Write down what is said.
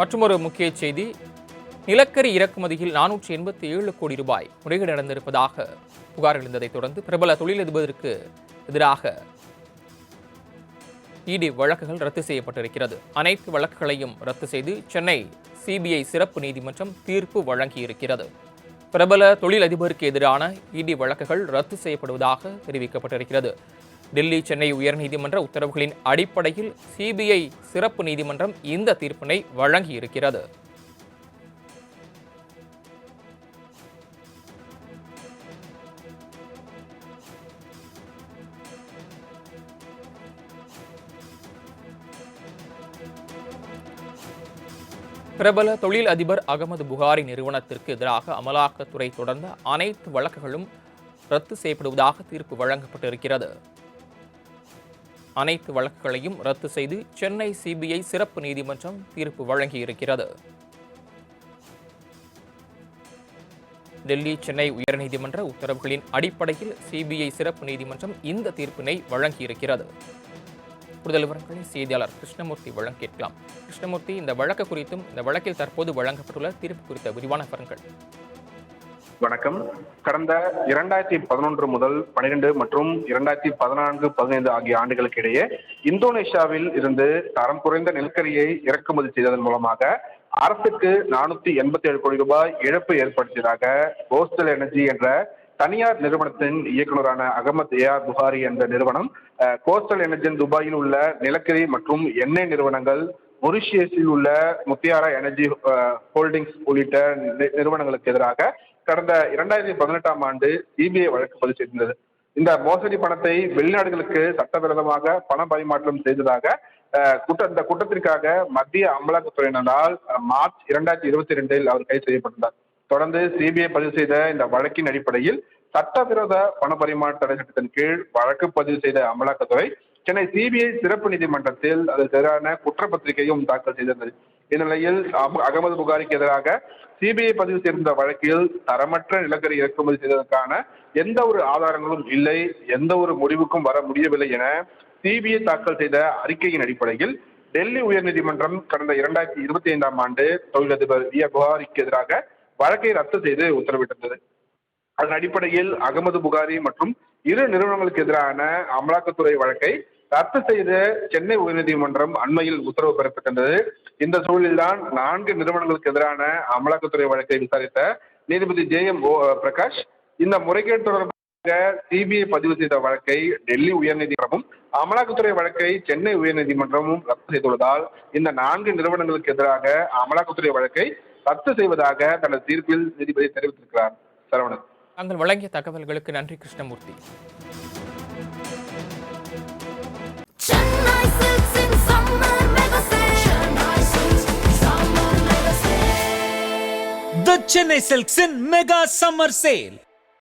மற்றொரு முக்கிய செய்தி, நிலக்கரி இறக்குமதியில் 487 கோடி ரூபாய் முறைகேடு நடந்திருப்பதாக புகார் எழுந்ததைத் தொடர்ந்து பிரபல தொழிலதிபருக்கு எதிராக இடி வழக்குகள் ரத்து செய்யப்பட்டிருக்கிறது. அனைத்து வழக்குகளையும் ரத்து செய்து சென்னை சிபிஐ சிறப்பு நீதிமன்றம் தீர்ப்பு வழங்கியிருக்கிறது. பிரபல தொழிலதிபருக்கு எதிரான இடி வழக்குகள் ரத்து செய்யப்படுவதாக தெரிவிக்கப்பட்டிருக்கிறது. டெல்லி, சென்னை உயர்நீதிமன்ற உத்தரவுகளின் அடிப்படையில் சிபிஐ சிறப்பு நீதிமன்றம் இந்த தீர்ப்பினை வழங்கியிருக்கிறது. பிரபல தொழில் அதிபர் அகமது புகாரி நிறுவனத்திற்கு எதிராக அமலாக்கத்துறை தொடர்ந்த அனைத்து வழக்குகளும் ரத்து செய்யப்படுவதாக தீர்ப்பு வழங்கப்பட்டிருக்கிறது. அனைத்து வழக்குகளையும் ரத்து செய்து சென்னை சிபிஐ சிறப்பு நீதிமன்றம் தீர்ப்பு வழங்கியிருக்கிறது. டெல்லி, சென்னை உயர்நீதிமன்ற உத்தரவுகளின் அடிப்படையில் சிபிஐ சிறப்பு நீதிமன்றம் இந்த தீர்ப்பினை வழங்கியிருக்கிறது. கூடுதல் விவரங்களை செய்தியாளர் கிருஷ்ணமூர்த்தி வழங்க கேட்கலாம். கிருஷ்ணமூர்த்தி, இந்த வழக்கு குறித்தும் இந்த வழக்கில் தற்போது வழங்கப்பட்டுள்ள தீர்ப்பு குறித்த விரிவான விவரங்கள். வணக்கம். கடந்த 2011 முதல் 12 மற்றும் 2014-15 ஆகிய ஆண்டுகளுக்கு இடையே இந்தோனேஷியாவில் இருந்து தரம் குறைந்த நிலக்கரியை இறக்குமதி செய்ததன் மூலமாக அரசுக்கு 487 கோடி ரூபாய் இழப்பு ஏற்படுத்தியதாக கோஸ்டல் எனர்ஜி என்ற தனியார் நிறுவனத்தின் இயக்குநரான அகமது ஏஆர் புகாரி என்ற நிறுவனம் கோஸ்டல் எனர்ஜி துபாயில் உள்ள நிலக்கரி மற்றும் எண்ணெய் நிறுவனங்கள், மொரிஷியஸில் உள்ள முத்தியாரா எனர்ஜி ஹோல்டிங்ஸ் உள்ளிட்ட நிறுவனங்களுக்கு எதிராக கடந்த 2018ஆம் ஆண்டு சிபிஐ வழக்கு பதிவு செய்திருந்தது. இந்த மோசடி பணத்தை வெளிநாடுகளுக்கு சட்டவிரோதமாக பண பரிமாற்றம் செய்ததாக இந்த குற்றத்திற்காக மத்திய அமலாக்கத்துறையினரால் மார்ச் 2022 அவர் கைது செய்யப்பட்டார். தொடர்ந்து சிபிஐ பதிவு செய்த இந்த வழக்கின் அடிப்படையில் சட்டவிரோத பண பரிமாற்ற தடை சட்டத்தின் கீழ் வழக்கு பதிவு செய்த அமலாக்கத்துறை சென்னை சிபிஐ சிறப்பு நீதிமன்றத்தில் அதற்கு எதிரான குற்றப்பத்திரிகையும் தாக்கல் செய்திருந்தது. இந்நிலையில் அகமது புகாரிக்கு எதிராக சிபிஐ பதிவு செய்திருந்த வழக்கில் தரமற்ற நிலக்கரி இறக்குமதி செய்ததற்கான எந்த ஒரு ஆதாரங்களும் இல்லை, எந்த ஒரு முடிவுக்கும் வர முடியவில்லை என சிபிஐ தாக்கல் செய்த அறிக்கையின் அடிப்படையில் டெல்லி உயர்நீதிமன்றம் கடந்த 2025ஆம் ஆண்டு தொழிலதிபர் புகாரிக்கு எதிராக வழக்கை ரத்து செய்து உத்தரவிட்டிருந்தது. அதன் அடிப்படையில் அகமது புகாரி மற்றும் இரு நிறுவனங்களுக்கு எதிரான அமலாக்கத்துறை வழக்கை ரத்து செய்து சென்னை உயர்நீதிமன்றம் அண்மையில் உத்தரவு பிறப்பித்திருந்தது. இந்த சூழலில்தான் 4 நிறுவனங்களுக்கு எதிரான அமலாக்கத்துறை வழக்கை விசாரித்த நீதிபதி JM பிரகாஷ் இந்த முறைகேடு தொடர்பாக சிபிஐ பதிவு செய்த வழக்கை டெல்லி உயர்நீதிமன்றமும் அமலாக்கத்துறை வழக்கை சென்னை உயர்நீதிமன்றமும் ரத்து செய்துள்ளதால் இந்த 4 நிறுவனங்களுக்கு எதிராக அமலாக்கத்துறை வழக்கை ரத்து செய்வதாக தனது தீர்ப்பில் நீதிபதி தெரிவித்திருக்கிறார். சரவணன், தாங்கள் வழங்கிய தகவல்களுக்கு நன்றி Krishnamurthy. The Chennai Silks in Mega Summer Sale.